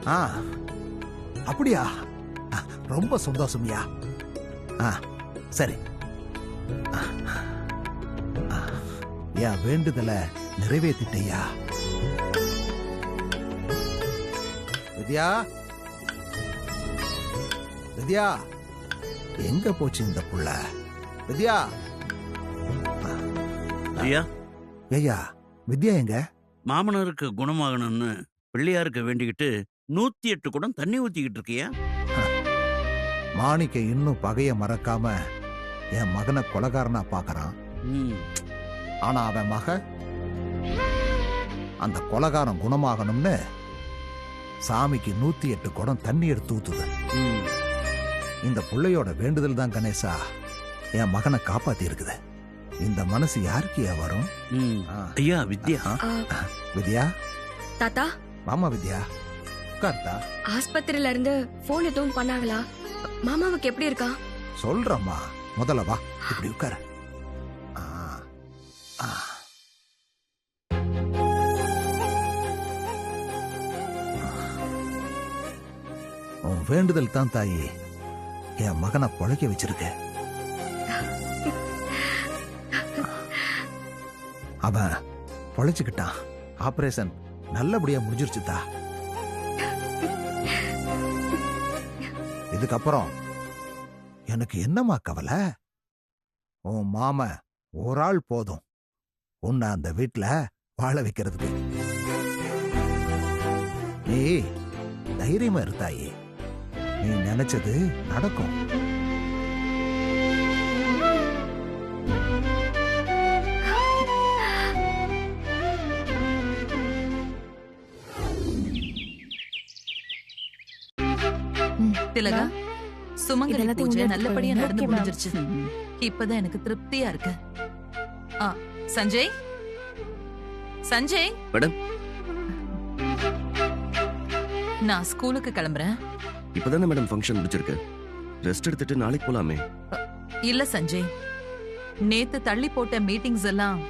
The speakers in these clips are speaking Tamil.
ஆ அப்படியா? ரொம்ப சந்தோஷம்யா. சரி, என் வேண்டுதலை நிறைவேற்றிட்டயா. வித்யா, வித்யா, எங்க போச்சு இந்த புள்ள? வித்யா, ஐயா ஐயா, வித்யா எங்க? மாமனருக்கு குணமாகணும்னு பிள்ளையாருக்கு வேண்டிக்கிட்டு 108 குடம் தண்ணி ஊத்திக்கிட்டு இருக்கியா? மாணிக்க இன்னும் பகைய மறக்காம என் மகனை கொலைகாரனா பாக்குறான். ஆனா அவன் மக அந்த கொலைகாரன் குணமாகணும்னு சாமிக்கு 108 குடம் தண்ணி எடுத்து ஊத்துது. இந்த பிள்ளையோட வேண்டுதல் தான் கணேசா என் மகனை காப்பாத்தி இருக்குது. இந்த மனசு யாருக்கு வரும்? ஐயா வித்யா. வித்யா தாத்தா. மாமா வித்யா உட்கார்த்தா. ஆஸ்பத்திரியில இருந்து போன் எதுவும் பண்ணாங்களா? மாமாவுக்கு எப்படி இருக்கா? சொல்றம்மா, முதல்ல வா, இப்படி உட்கார. உன் வேண்டுதல் தான் தாயி என் மகனை பொழைக்க வச்சிருக்க. அவன் பொழைச்சுக்கிட்டான். ஆபரேஷன் நல்லபடியா முடிஞ்சிருச்சுதா. இதுக்கப்புறம் எனக்கு என்னம்மா கவலை? உன் மாம ஒரு ஆள் போதும் உன்னை அந்த வீட்டுல வாழ வைக்கிறதுக்கு. நீ தைரியமா இருந்தாயே, நீ நினைச்சது நடக்கும். திலகா, சுமங்கலி பூஜை நல்லபடியா நடந்து முடிஞ்சிருச்சு. இப்பதான் எனக்கு திருப்தியா இருக்கு. சஞ்சய், சஞ்சய் மேடம், நான் ஸ்கூலுக்கு கிளம்புறேன். இப்பதானே மேடம் ஃபங்க்ஷன் முடிச்சிருக்கு. ரெஸ்ட் எடுத்துட்டு நாளைக்கு போலாமே. இல்ல சஞ்சய், நேத்து தள்ளி போட்ட மீட்டிங்ஸ் எல்லாம்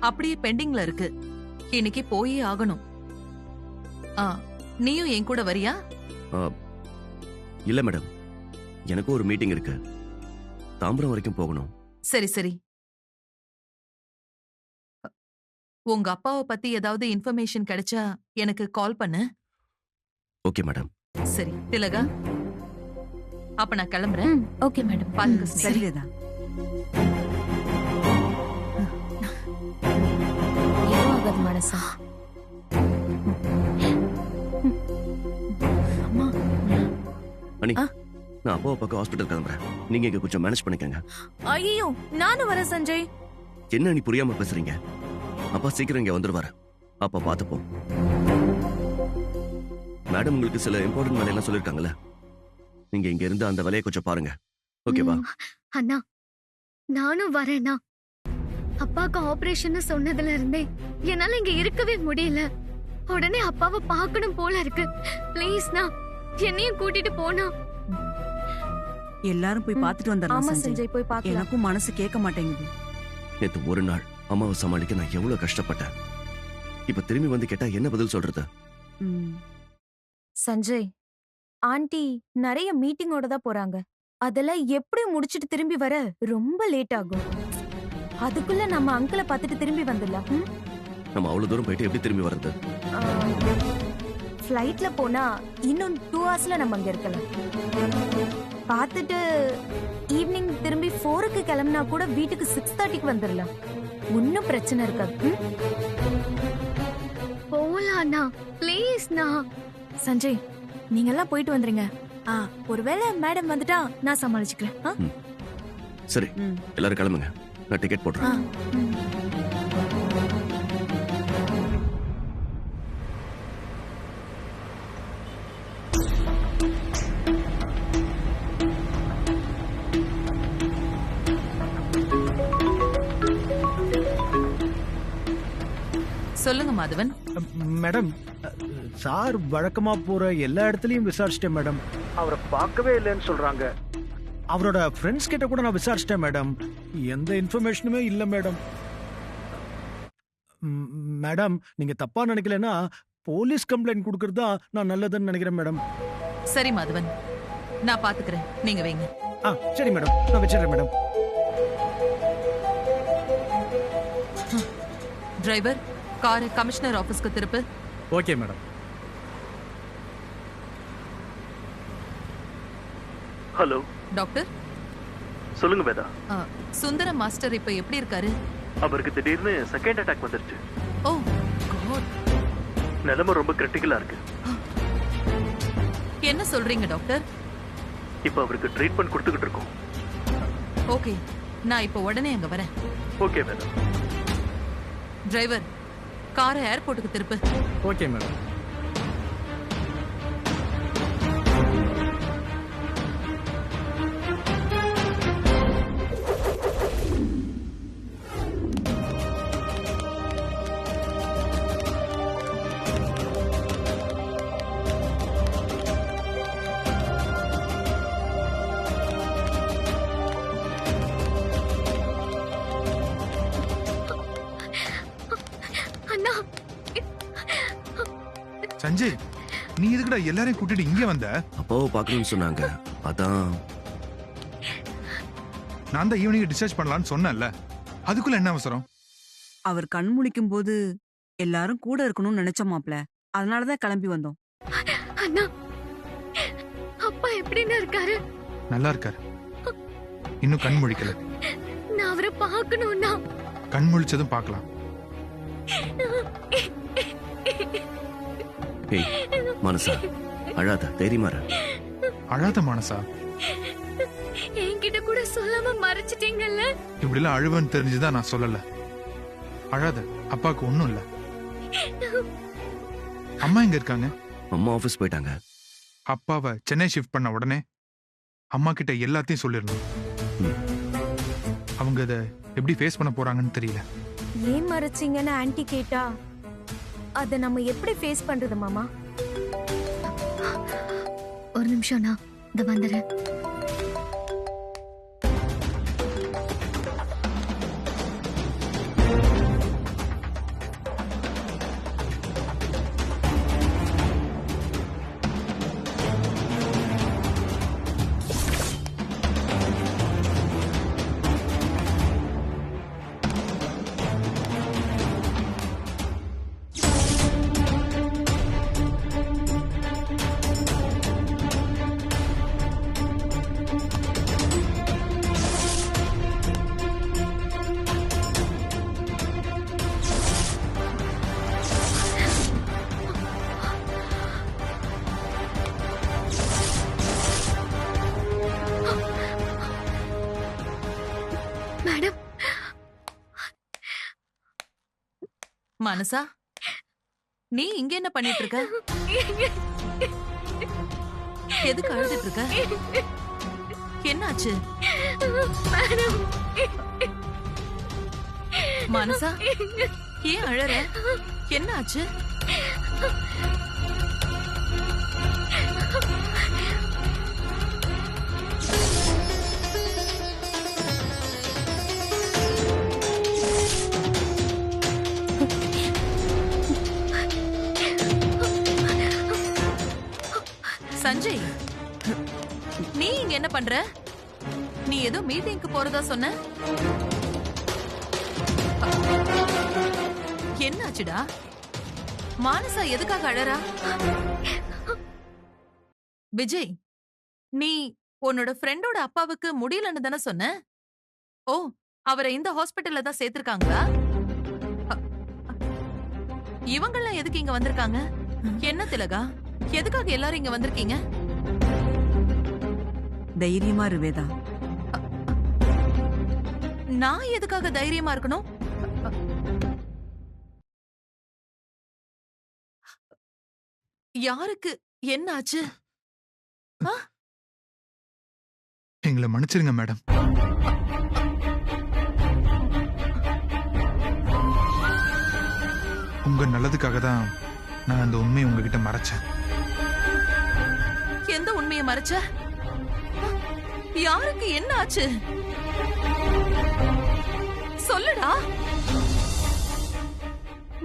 அப்படியே பெண்டிங்ல இருக்கு. இன்னைக்கு போயே ஆகணும். நீயும் என் கூட வரியா? இல்ல மேடம், எனக்கும் ஒரு மீட்டிங் இருக்கு. தாம்பரம் வரைக்கும் போகணும். சரி சரி. உங்க அப்பாவை பத்தி ஏதாவது இன்ஃபர்மேஷன் கிடைச்சா எனக்கு கால் பண்ணு. Okay madam. சரி திலகா, அப்ப நான் கிளம்புறேன். Okay madam. பாருங்க. சரிதான். மனசா அனி, நான் அப்பாவை பக்கம் ஹாஸ்பிட்டல் கிளம்புறேன். நீங்க இங்க கொஞ்சம் மேனேஜ் பண்ணிக்கங்க. ஐயோ, நானும் வரேன் சஞ்சய். என்ன நீ புரியாம பேசுறீங்க? அப்பா சீக்கிரம் இங்க வந்துருவாரு. அப்பா பாத்துப்போம். மேடம் உங்களுக்கு சில இம்பார்ட்டன்ட் வேலையெல்லாம் சொல்லிருக்காங்கல்ல, நீங்க இங்க இருந்து அந்த வேலையை கொஞ்சம் பாருங்க. ஓகேவா? அண்ணா, நானும் வரேன்னா. அப்பாக்கு ஆபரேஷன் சொன்னதுல இருந்தே என்னால இங்க இருக்கவே முடியல. உடனே அப்பாவை பார்க்கணும் போல இருக்கு. ப்ளீஸ்ண்ணா, என்னையும் கூட்டிட்டு போனா. எல்லாரும் போய் பார்த்துட்டு வந்துடலாம் சஞ்சய். போய் பார்க்கலாம். எனக்கும் மனசு கேட்க மாட்டேங்குது. நேத்து ஒரு நாள் அம்மாவை சமாளிக்க நான் எவ்வளவு கஷ்டப்பட்டேன். இப்ப திரும்பி வந்து கேட்டா என்ன பதில் சொல்றது? சஞ்சய், ஆண்டி நிறைய மீட்டிங்கோட தான் போறாங்க. அதெல்லாம் எப்படி முடிச்சிட்டு திரும்பி வர ரொம்ப லேட் ஆகும். அதுக்குள்ள நம்ம அங்கிளை பார்த்துட்டு திரும்பி வந்துடலாம். நம்ம அவ்வளவு தூரம் போயிட்டு எப்படி திரும்பி வர்றது? ஃப்ளைட்ல போனா இன்னும் 2 hours நம்ம அங்க இருக்கலாம். பார்த்துட்டு ஈவினிங் திரும்பி 4க்கு கிளம்பினா கூட வீட்டுக்கு 6:30க்கு வந்துடலாம். ஒன்னும் பிரச்சனை இருக்காது. போலாண்ணா, ப்ளீஸ்ண்ணா. சஞ்சய், நீங்க எல்லாம் போயிட்டு வந்துருங்க. ஒருவேளை மேடம் வந்துட்டா நான் சமாளிச்சுக்கிறேன். சரி, எல்லாரும் கிளம்புங்க. நான் டிக்கெட் போடுறேன். சொல்லுங்க மாதவன். மேடம், சார் வழக்கமா போற எல்லா இடத்துலயும் விசாரிச்சிட்டேன் மேடம். அவரை பார்க்கவே இல்லைன்னு சொல்றாங்க. அவரோட ஃப்ரெண்ட்ஸ் கிட்ட கூட நான் விசாரிச்சிட்டேன் மேடம். எந்த இன்ஃபர்மேஷனுமே இல்ல மேடம். மேடம், நீங்க தப்பா நினைக்கலன்னா போலீஸ் கம்ப்ளைண்ட் கொடுக்கறதா நான் நல்லதுன்னு நினைக்கிறேன் மேடம். சரி மாதவன், நான் பாத்துக்கிறேன், நீங்க வைங்க. சரி மேடம், நான் வச்சிடுறேன் மேடம். டிரைவர், காரை கமிஷனர் ஆபீஸ்க்கு திருப்பு. Okay madam. ஹலோ டாக்டர், சொல்லுங்க வேதா. சுந்தரம் மாஸ்டர் இப்ப எப்படி இருக்காரு? அவருக்கு திடீர்னு செகண்ட் அட்டாக் வந்துருச்சு. ஓ காட், நிலைமை ரொம்ப கிரிட்டிக்கலா இருக்கு. என்ன சொல்றீங்க டாக்டர்? இப்ப அவருக்கு ட்ரீட்மெண்ட் கொடுத்துக்கிட்டு இருக்கோம். ஓகே, நான் இப்ப உடனே அங்க வரேன். ஓகே வேதா. டிரைவர், காரை ஏர்போர்ட்டுக்கு திருப்பு. Okay madam. அண்ணா, சஞ்சய், நீ எதுக்குடா எல்லாரையும் கூட்டிட்டு இங்க வந்த? அப்பாவை பார்க்கணும்னு சொன்னாங்க, அதான். நான் தான் ஈவினிங் டிஸ்சார்ஜ் பண்ணலாம்னு சொன்னேன்ல, அதுக்குள்ள என்ன அவசரம்? அவர் கண் முழிக்கும் போது எல்லாரும் கூட இருக்கணும்னு நினைச்சோம் மாப்ள, அதனாலதான் கிளம்பி வந்தோம். அண்ணா, அப்பா எப்படின்னு இருக்காரு? நல்லா இருக்காரு, இன்னும் கண் முழிக்கல. நான் அவரை பார்க்கணும்னா. கண் முழிச்சதும் பார்க்கலாம். ஏய் மனசா, அழாத, தைரியமா இரு. அழாத மனசா, என்கிட்ட கூட சொல்லாம மறைச்சிட்டீங்கல்ல. இப்படி எல்லாம் அழுவன்னு தெரிஞ்சுதான் நான் சொல்லல. அழாத, அப்பாவுக்கு ஒண்ணும் இல்ல. அம்மா எங்க இருக்காங்க? அம்மா ஆபீஸ் போயிட்டாங்க. அப்பாவை சென்னை ஷிஃப்ட் பண்ண உடனே அம்மா கிட்ட எல்லாத்தையும் சொல்லிடணும். அவங்க இதை எப்படி ஃபேஸ் பண்ண போறாங்கன்னு தெரியல. ஏன் மறைச்சிங்கன்னு ஆன்ட்டி கேட்டா அத நம்ம எப்படி ஃபேஸ் பண்றது மாமா? ஒரு நிமிஷம், நான் இத வந்துடுறேன். மேடம், மனசா, நீ இங்க என்ன பண்ணிட்டு இருக்க? எதுக்கு அழுதுட்டு இருக்க? என்னாச்சு? மனசா, ஏன் அழற? என்னாச்சு? சஞ்சய், நீ இங்க என்ன பண்ற? நீ ஏதோ மீட்டிங்க்கு போறதா சொன்ன. என்னாச்சுடா? மானசா எதுக்காக அழறா? விஜய், நீ உன்னோட ஃப்ரெண்டோட அப்பாவுக்கு முடியலன்னு தானே சொன்ன? ஓ, அவரை இந்த ஹாஸ்பிட்டல்ல தான் சேர்த்திருக்காங்களா? இவங்கெல்லாம் எதுக்கு இங்க வந்திருக்காங்க? என்ன திலகா, எதுக்காக எல்லாரும் இங்க வந்திருக்கீங்க? தைரியமா இரு வேதா. நான் எதுக்காக தைரியமா இருக்கணும்? யாருக்கு என்ன ஆச்சு? எங்களை மன்னிச்சிருங்க மேடம். உங்க நல்லதுக்காக தான் நான் அந்த உண்மையை உங்ககிட்ட மறைச்சேன். எந்த உண்மையை மறைச்ச? யாருக்கு என்ன ஆச்சு? சொல்லுடா.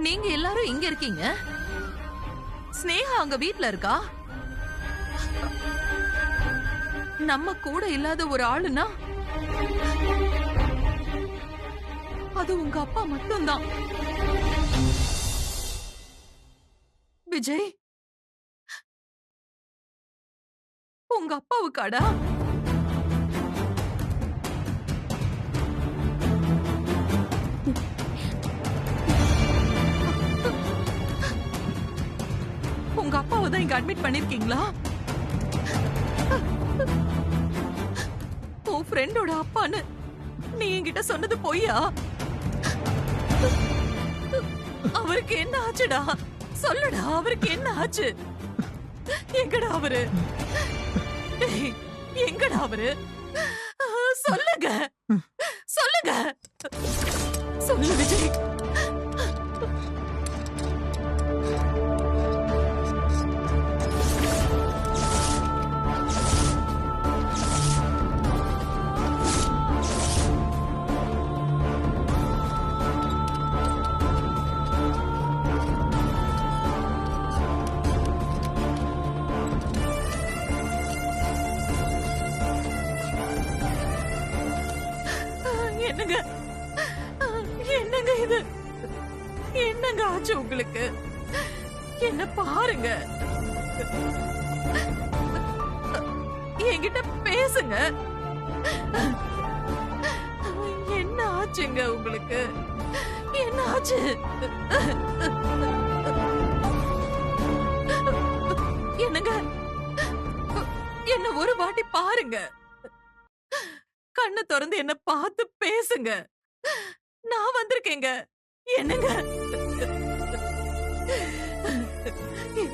நீங்க எல்லாரும் இங்க இருக்கீங்க, ஸ்னேகா அங்க வீட்ல இருக்கா. நம்ம கூட இல்லாத ஒரு ஆளுனா அது உங்க அப்பா மட்டும்தான். விஜய், உங்க அப்பாவுக்காடா? உங்க அப்பாவை தான் இங்க அட்மிட் பண்ணிருக்கீங்களா? உன் ஃப்ரெண்டோட அப்பான்னு நீ என்கிட்ட சொன்னது பொய்யா? அவருக்கு என்ன ஆச்சுடா? சொல்லுடா, அவருக்கு என்ன ஆச்சு? எங்கடா அவரு? டேய், எங்கடா அவரு? சொல்லுங்க, சொல்லுங்க, சொல்லு விஜய். என்னங்க, என்னங்க இது? என்னங்க ஆச்சு உங்களுக்கு? என்ன பாருங்க, என்கிட்ட பேசுங்க. என்ன ஆச்சுங்க உங்களுக்கு? என்ன ஆச்சு? என்னங்க, என்ன ஒரு வாட்டி பாருங்க. கண்ணு திறந்து என்ன பார்த்து பேசுங்க. நான் வந்திருக்கேங்க. என்னங்க,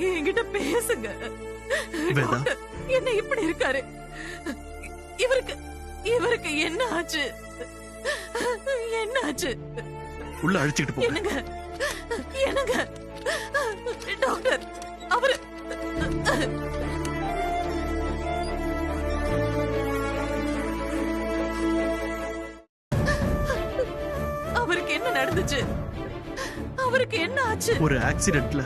என்கிட்ட பேசுங்க. டாக்டர், என்ன இப்படி இருக்காரு? இவருக்கு என்ன ஆச்சு? என்ன ஆச்சு? உள்ள அழைச்சிட்டு போ. என்னங்க, என்னங்க டாக்டர், அவரு அவருக்கு என்ன நடந்துச்சு? அவருக்கு என்ன ஆச்சு? ஒரு ஆக்சிடென்ட்ல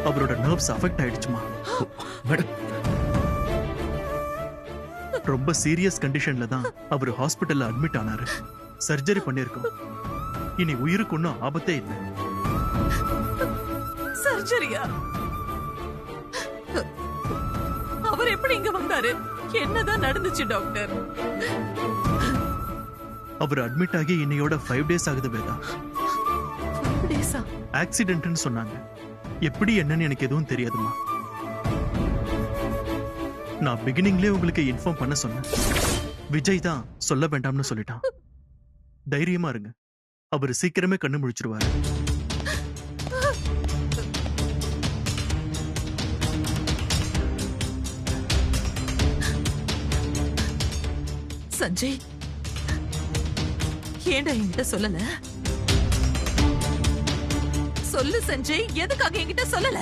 அவரோட நர்வ்ஸ் அஃபெக்ட் ஆயிடுச்சுமா. மேடம், ரொம்ப சீரியஸ் கண்டிஷன்ல தான் அவர் ஹாஸ்பிடல்ல அட்மிட் ஆனாரு. சர்ஜரி பண்ணிருக்கோம். இனி உயிருக்கு ஒன்னும் ஆபத்தே இல்லை. சர்ஜரியா? அவர் எப்படி இங்க வந்தாரு? என்னதான் நடந்துச்சு டாக்டர்? அவர் அட்மிட் ஆகி இன்னையோட 5 days ஆகுது வேதா. ஆக்சிடென்ட்னு சொன்னாங்க. எப்படி என்னன்னு எனக்கு எதுவும் தெரியாதுமா. நான் பிகினிங்லயே உங்களுக்கு இன்ஃபார்ம் பண்ண சொன்னேன். விஜய் தான் சொல்ல வேண்டாம்னு சொல்லிட்டான். தைரியமா இருங்க, அவர் சீக்கிரமே கண்ணு முழிச்சிருவாரு. சஞ்சய், ஏன்டா என்கிட்ட சொல்லல? சொல்லு சஞ்சய், எதுக்காக என்கிட்ட சொல்லல?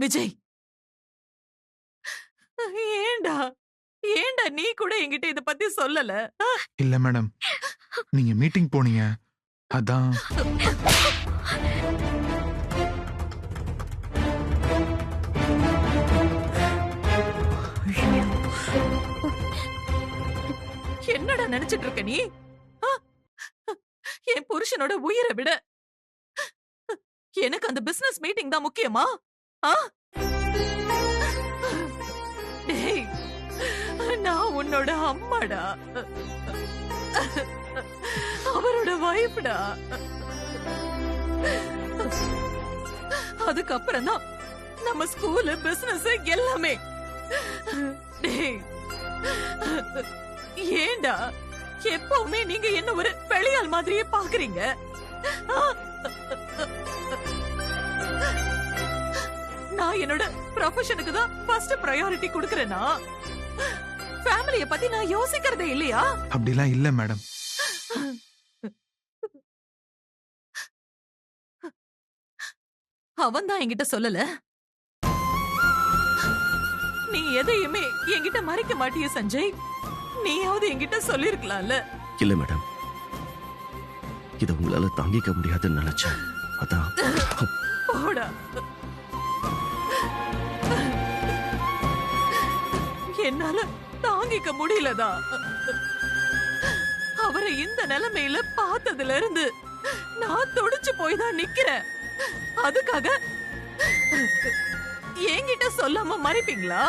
விஜய், ஏன்டா ஏன்டா நீ கூட என்கிட்ட இத பத்தி சொல்லல? இல்ல மேடம், நீங்க மீட்டிங் போனீங்க, அதான். என்னடா நினைச்சிட்டு இருக்க நீ? என் புருஷனோட உயிரை விட எனக்கு அந்த பிசினஸ் மீட்டிங் தான் முக்கியமா? டேய், நான் உன்னோட அம்மாடா, அவரோட வைஃப்டா. அதுக்கப்புறம் தான் நம்ம ஸ்கூல், பிசினஸ் எல்லாமே. டேய், ஏண்டா எப்பவுமே நீங்க என்ன ஒரு வெளியாள் மாதிரியே பாக்குறீங்க? நான் என்னோட ப்ரொஃபஷனுக்கு தான் ஃபர்ஸ்ட் பிரையாரிட்டி கொடுக்கறேனா? ஃபேமிலிய பத்தி நான் யோசிக்கிறதே இல்லையா? அப்படிலாம் இல்ல மேடம். அவன் தான் என்கிட்ட சொல்லல. நீ எதையுமே என்கிட்ட மறைக்க மாட்டிய சஞ்சய். நீயாவது என்கிட்ட சொல்லிருக்கலாம்ல. இல்ல மேடம், இதை உங்களால தாங்கிக்க முடியாதுன்னு நினைச்சேன். அதான் போடா. என்னால தாங்கிக்க முடியலதா. அவரை இந்த நிலைமையில பார்த்ததுல இருந்து நான் துடிச்சு போய் தான் நிக்கிறேன். அதுக்காக என்கிட்ட சொல்லாம மறைப்பீங்களா?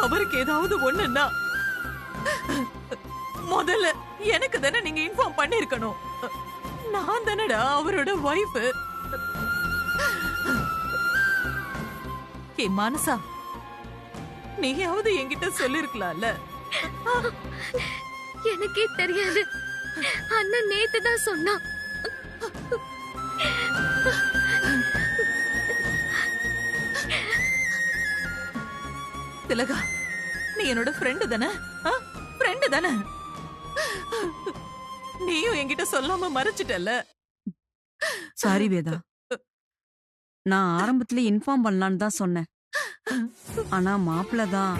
அவருக்கு ஏதாவது ஒண்ணுன்னா முதல்ல எனக்கு தானே நீங்க இன்ஃபார்ம் பண்ணிருக்கணும். நான் தானடா அவரோட வைஃப். ஏ மானசா, நீயாவது என்கிட்ட சொல்லிருக்கலாம்ல. எனக்கே தெரியாது. அண்ணன் நேத்து தான் சொன்னான். திலகா, நீ என்னோட ஃப்ரெண்டு தானே? ஃப்ரெண்டு தானே? நீயும் என்கிட்ட சொல்லாம மறைச்சிட்டல்ல. சாரி வேதா, நான் ஆரம்பத்துல இன்ஃபார்ம் பண்ணலான்னு தான் சொன்னேன். ஆனா மாப்பிள்ள தான்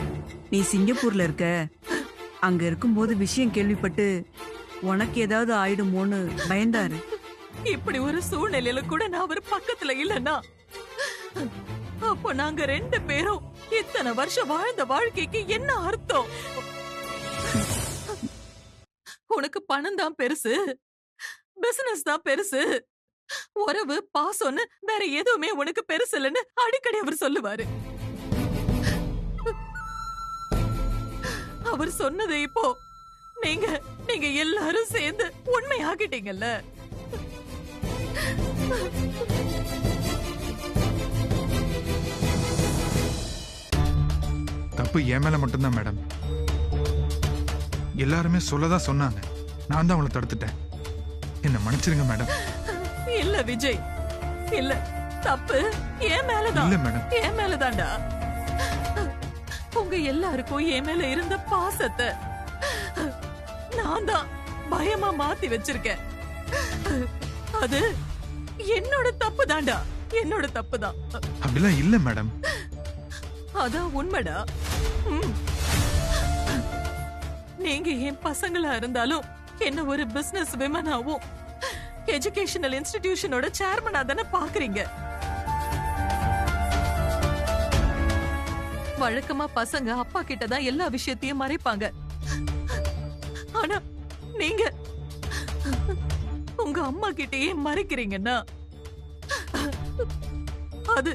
நீ சிங்கப்பூர்ல இருக்க, அங்க இருக்கும்போது விஷயம் கேள்விப்பட்டு உனக்கு ஏதாவது ஆயிடுமோன்னு பயந்தாரு. இப்படி ஒரு சூழ்நிலையில கூட நான் அவர் பக்கத்துல இல்லன்னா அப்போ நாங்க 2 பேரும் இத்தனை வருஷம் வாழ்ந்த வாழ்க்கைக்கு என்ன அர்த்தம்? உனக்கு பணம் தான் பெருசு, பிசினஸ் தான் பெருசு, உறவு பாசம்னு வேற எதுவுமே உனக்கு பெருசு இல்லைன்னு அடிக்கடி அவர் சொல்லுவாரு. அவர் சொன்னது இப்போ நீங்க எல்லாரும் சேர்ந்து உண்மையாகிட்டீங்கல்ல. தப்பு என் மேல மட்டும்தான் மேடம். எல்லாருமே சொல்லதான் சொன்னாங்க, நான் தான் அவளை தடுத்துட்டேன். என்ன மன்னிச்சிருங்க மேடம். இல்ல விஜய், இல்ல, தப்பு என் மேலதான். இல்ல மேடம், என் மேலதான்டா. உங்க எல்லாருக்கும் என் மேல இருந்த பாசத்தை நான் தான் பயமா மாத்தி வச்சிருக்கேன். அது என்னோட தப்பு தான்டா, என்னோட தப்பு தான். அப்படிலாம் இல்ல மேடம். அதான் உண்மைடா. நீங்க என் பசங்களா இருந்தாலும் என்ன ஒரு பிசினஸ் விமனாவும் எஜுகேஷனல் இன்ஸ்டிடியூஷனோட சேர்மனா தானே பாக்குறீங்க. வழக்கமா பசங்க அப்பா கிட்ட தான் எல்லா விஷயத்தையும் மறைப்பாங்க. ஆனா நீங்க உங்க அம்மா கிட்டயே மறைக்கிறீங்கன்னா அது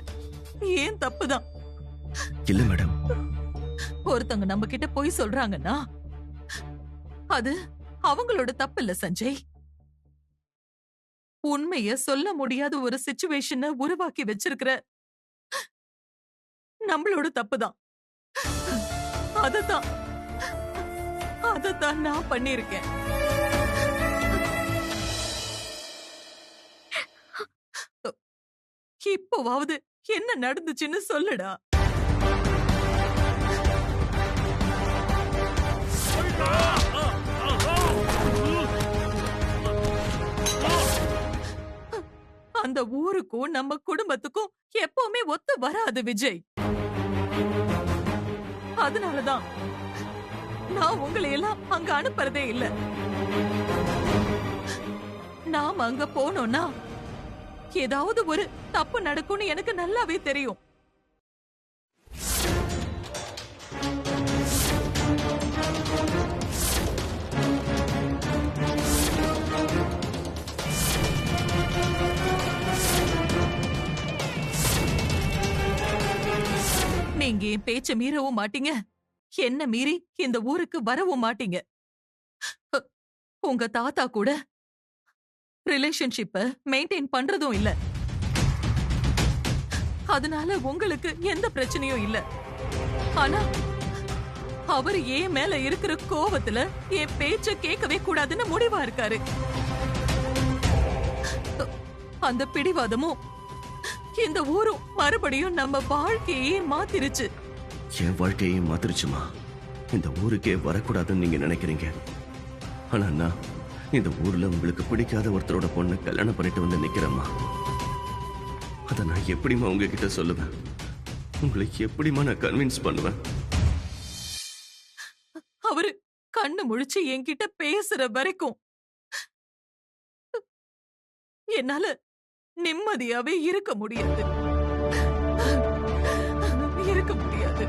ஏன் தப்புதான். இல்ல மேடம், ஒருத்தவங்க நம்ம கிட்ட போய் சொல்றாங்கன்னா அது அவங்களோட தப்பு இல்ல சஞ்சய். உண்மைய சொல்ல முடியாத ஒரு சிச்சுவேஷனை உருவாக்கி வச்சிருக்கிற நம்மளோட தப்புதான். அதத்தான் நான் பண்ணிருக்கேன். இப்போவாவது என்ன நடந்துச்சுன்னு சொல்லுடா. அந்த ஊருக்கும் நம்ம குடும்பத்துக்கும் எப்பவுமே ஒத்து வராது விஜய். அதனாலதான் நான் உங்களை எல்லாம் அங்க அனுப்புறதே இல்ல. நாம அங்க போனோம்னா ஏதாவது ஒரு தப்பு நடக்கும்னு எனக்கு நல்லாவே தெரியும். நீங்க என் பேச்ச மீறவும் மாட்டீங்க, என்ன மீறி இந்த ஊருக்கு வரவும் மாட்டீங்க. உங்க தாத்தா கூட ரிலேஷன்ஷிப்ப மெயின்டைன் பண்றதும் இல்ல. அதனால உங்களுக்கு எந்த பிரச்சனையும் இல்ல. ஆனா அவர் ஏன் மேல இருக்கிற கோவத்துல என் பேச்ச கேட்கவே கூடாதுன்னு முடிவா இருக்காரு. அந்த பிடிவாதமும் இந்த ஊரும் மறுபடியும் நம்ம வாழ்க்கையே மாத்திருச்சு. என் வாழ்க்கையே மாத்திருச்சுமா. இந்த ஊருக்கே வரக்கூடாதுன்னு நீங்க நினைக்கிறீங்க. ஆனா நான் இந்த ஊர்ல உங்களுக்கு பிடிக்காத ஒருத்தரோட பொண்ணை கல்யாணம் பண்ணிட்டு வந்து நிக்கிறேம்மா. அதை நான் எப்படிமா உங்ககிட்ட சொல்லுவேன்? உங்களை எப்படிமா நான் கன்வின்ஸ் பண்ணுவேன்? கண்ணு முழிச்சு என்கிட்ட பேசுற வரைக்கும் என்னால நிம்மதியாவே இருக்க முடியாது. இருக்க முடியாது.